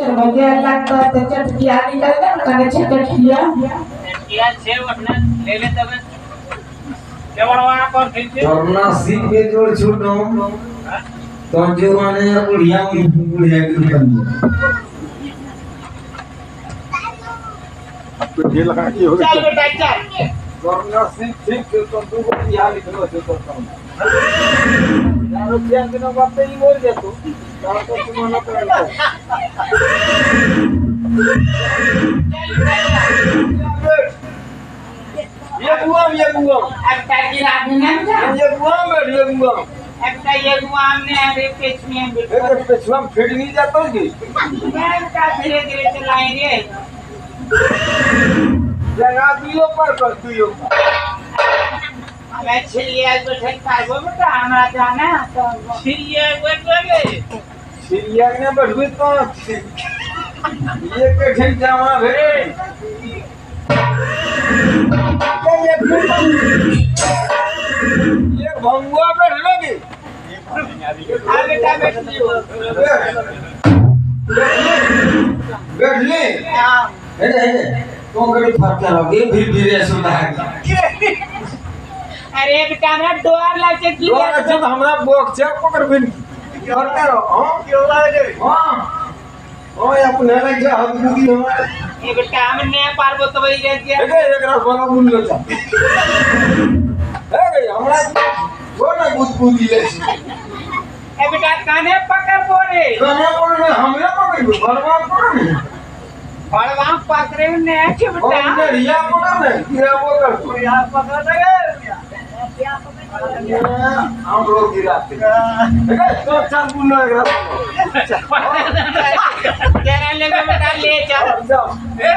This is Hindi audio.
तर म्हणजे लागतं त्याच्यात किया निकाल ना कनेक्शन कट किया किया छे वटना ले ले तब केवड़वा पर खींचे वरना सीट पे जोड़ छूटो तो जो माने बुढ़िया की बन आपको ये लगा कि हो गया चल बेटा चल वरना सीट ठीक से तो दो बुढ़िया निकलो से तो काम यारो क्या दिन बात ही बोल दे तू तार तो तुम्हारा पड़ेगा ये बुआ अब ताकि रात में ना ये बुआ अब का ये गुआम ने अरे पेच में बिल्कुल एक पेछवा में फिट नहीं जाता जी मैं का धीरे धीरे चलाएंगे लगा दियो पर कर दियो मैं छिलिया बैठे कागो में तो हमारा जाना तो छिलिया बैठे सीरिया ने बढ़वे तो ये के ठीक जावा भे ये भंगुआ बैठ लगे आ बेटा बैठ लियो बैठ ले हे तो कड़ी फर्क लगे फिर ऐसा है अरे बेटा हमरा डोर लाग के की तो अच्छा हमरा बोक चेक पकड़ बिन करते रहो हां क्यों लागे हां ओए अपने लग जा हाथ मुदी हमारे ए बेटा हमने पारबो तो वही रह गया एक रात वाला बुल लो जा ए हमरा वो ना बुदी ले ए बेटा काने पकड़ बोरे कने पकड़ हमरे पकड़ बरवा पकड़ बड़वा पकड़े ने के और बेटा ने रिया पकड़ ने किया वो कर तू यहाँ पकड़ दे हम लोग गिराते तो चल बुल लो एक रात तेरे ले बेटा ले जा जाओ ए